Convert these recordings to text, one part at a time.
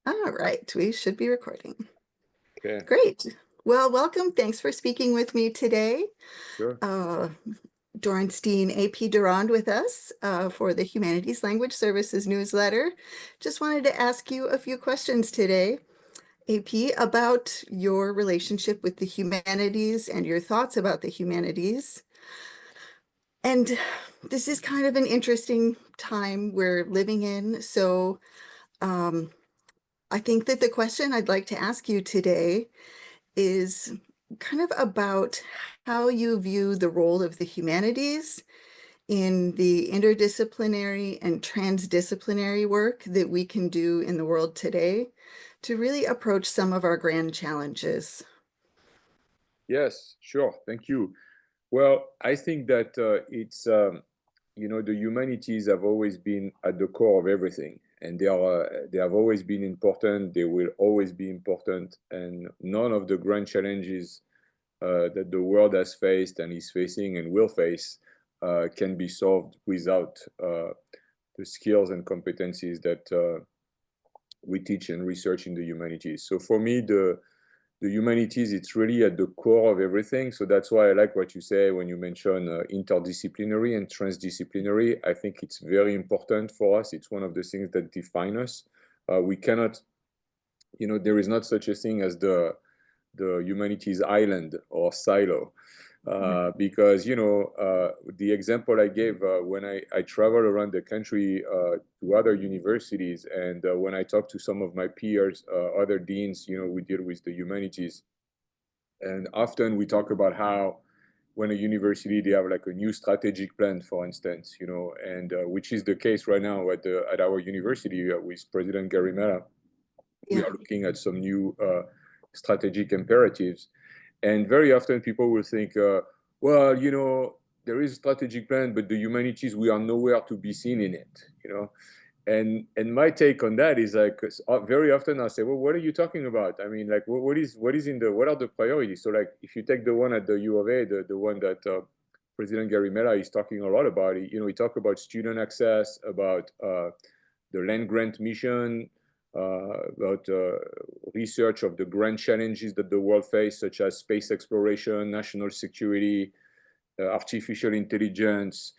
All right, we should be recording. Okay, Great. Well, welcome. Thanks for speaking with me today. sure. Dorrance Dean A P Durand with us for the Humanities Language Services Newsletter. Just wanted to ask you a few questions today, AP, about your relationship with the humanities and your thoughts about the humanities. And this is kind of an interesting time we're living in. So I think that the question I'd like to ask you today is kind of about how you view the role of the humanities in the interdisciplinary and transdisciplinary work that we can do in the world today to really approach some of our grand challenges. Yes, sure. Thank you. Well, I think that the humanities have always been at the core of everything, and they have always been important. They will always be important, and none of the grand challenges that the world has faced and is facing and will face can be solved without the skills and competencies that we teach and research in the humanities. So for me, the humanities, it's really at the core of everything. So that's why I like what you say when you mention interdisciplinary and transdisciplinary. I think it's very important for us. It's one of the things that define us. We cannot, there is not such a thing as the humanities island or silo. Because the example I gave when I travel around the country to other universities, and when I talk to some of my peers, other deans, we deal with the humanities, and often we talk about how when a university they have like a new strategic plan, for instance, and which is the case right now at our university with President Gary Mella. We Yeah. are looking at some new strategic imperatives. And very often people will think, well, there is a strategic plan, but the humanities, we are nowhere to be seen in it. And my take on that is like, very often I say, well, what are you talking about? I mean, like, what are the priorities? So like, if you take the one at the U of A, the one that President Gary Mella is talking a lot about, he talk about student access, about the land grant mission, about research of the grand challenges that the world faces, such as space exploration, national security, artificial intelligence,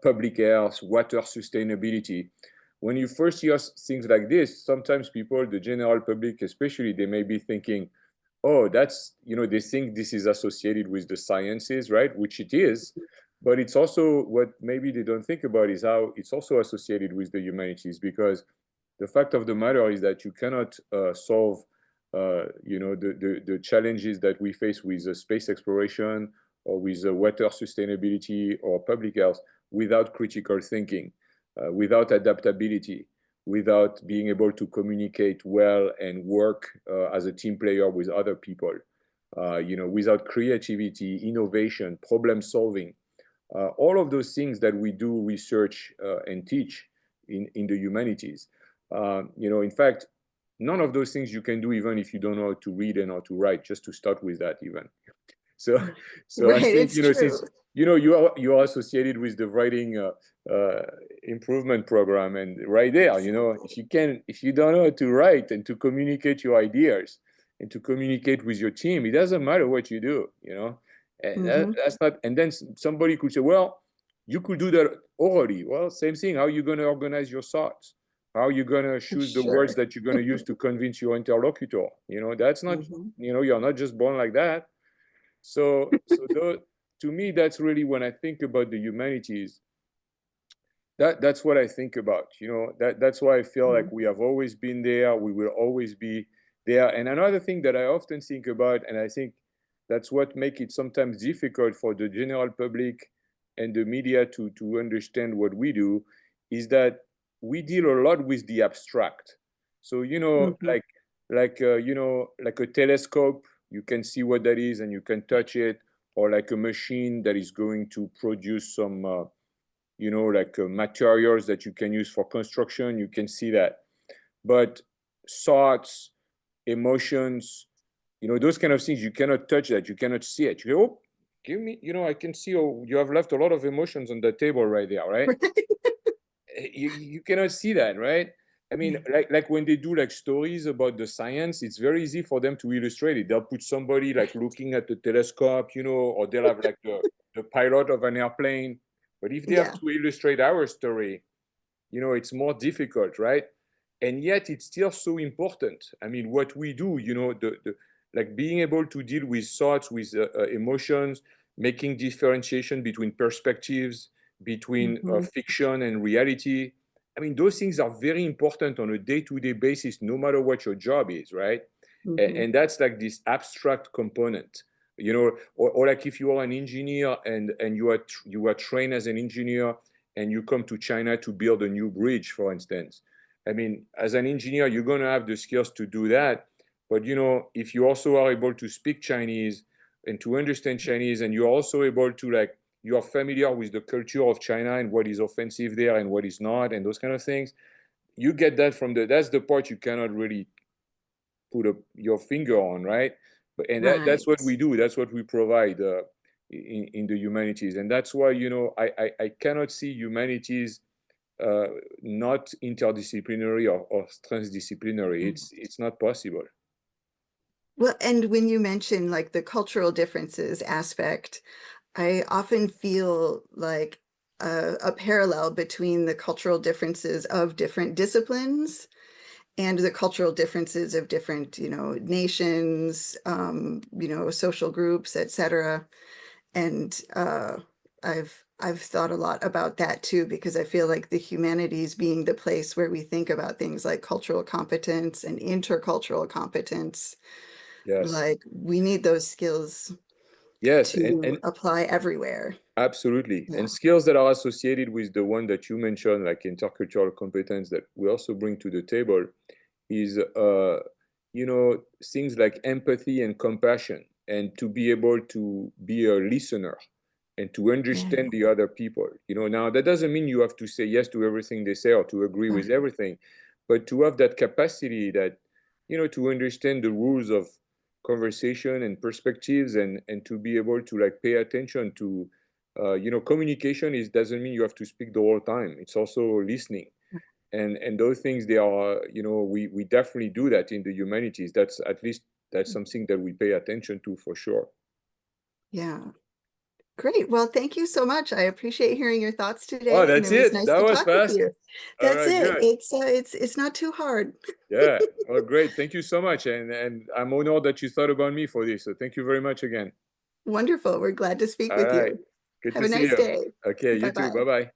public health, water sustainability. When you first hear things like this, sometimes people, the general public especially, they may be thinking, oh, that's, they think this is associated with the sciences, right? Which it is. But it's also what maybe they don't think about is how it's also associated with the humanities, because the fact of the matter is that you cannot solve, the challenges that we face with space exploration or with water sustainability or public health without critical thinking, without adaptability, without being able to communicate well and work as a team player with other people, without creativity, innovation, problem solving, all of those things that we do research and teach in the humanities. In fact, none of those things you can do even if you don't know how to read and how to write, just to start with that even. So, I Right, think, it's true. since, you are associated with the writing improvement program, and right there, if you don't know how to write and to communicate your ideas and to communicate with your team, it doesn't matter what you do, and that's not, and then somebody could say, well, you could do that orally. Well, same thing. How are you going to organize your thoughts? How are you going to choose the words that you're going to use to convince your interlocutor? That's not, you're not just born like that. So to me, that's really, when I think about the humanities, that's what I think about. That's why I feel like we have always been there. We will always be there. And another thing that I often think about, and I think that's what makes it sometimes difficult for the general public and the media to understand what we do, is that we deal a lot with the abstract. So, like a telescope, you can see what that is and you can touch it, or like a machine that is going to produce some, materials that you can use for construction, you can see that. But thoughts, emotions, those kind of things, you cannot touch that, you cannot see it. You go, oh, give me, I can see, oh, you have left a lot of emotions on the table right there, right? You cannot see that, right? I mean, Yeah. like when they do like stories about the science, it's very easy for them to illustrate it. They'll put somebody like looking at the telescope, or they'll have like the pilot of an airplane. But if they have Yeah. to illustrate our story, it's more difficult, right? And yet it's still so important. I mean, what we do, like being able to deal with thoughts, with emotions, making differentiation between perspectives, between Hmm. fiction and reality. I mean, those things are very important on a day-to-day basis, no matter what your job is, right? And, Hmm. and that's like this abstract component, or like if you are an engineer and you are trained as an engineer and you come to China to build a new bridge, for instance. I mean, as an engineer, you're going to have the skills to do that. But, if you also are able to speak Chinese and to understand Chinese, and you're also able to, like, you are familiar with the culture of China and what is offensive there and what is not, and those kind of things, you get that that's the part you cannot really put your finger on, right? And that's what we Right. do. That's what we provide in the humanities. And that's why, I cannot see humanities uh, not interdisciplinary or transdisciplinary. It's not possible. Well, and when you mention like the cultural differences aspect, I often feel like a parallel between the cultural differences of different disciplines and the cultural differences of different, nations, social groups, etc. And I've thought a lot about that too, because I feel like the humanities being the place where we think about things like cultural competence and intercultural competence, Yes. like we need those skills Yes. And to apply everywhere. absolutely. Yeah. And skills that are associated with the one that you mentioned, like intercultural competence that we also bring to the table, is things like empathy and compassion, and to be able to be a listener and to Yeah. understand the other people. Now that doesn't mean you have to say yes to everything they say or to agree Uh, with everything, but to have that capacity that, to understand the rules of conversation and perspectives, and to be able to like pay attention to, communication is doesn't mean you have to speak the whole time. It's also listening. And those things, they are, we definitely do that in the humanities. That's at least that's something that we pay attention to for sure. yeah. Great. Well, thank you so much. I appreciate hearing your thoughts Oh, today, and that's it was it. nice That to was talk with fast. you. All That's right, it. good. It's not too hard. Yeah. Well, great. Thank you so much. And I'm honored that you thought about me for this. So thank you very much again. Wonderful. We're glad to speak All with right. you. Good Have to a see nice you. day. Okay, you too. Bye-bye. Bye bye.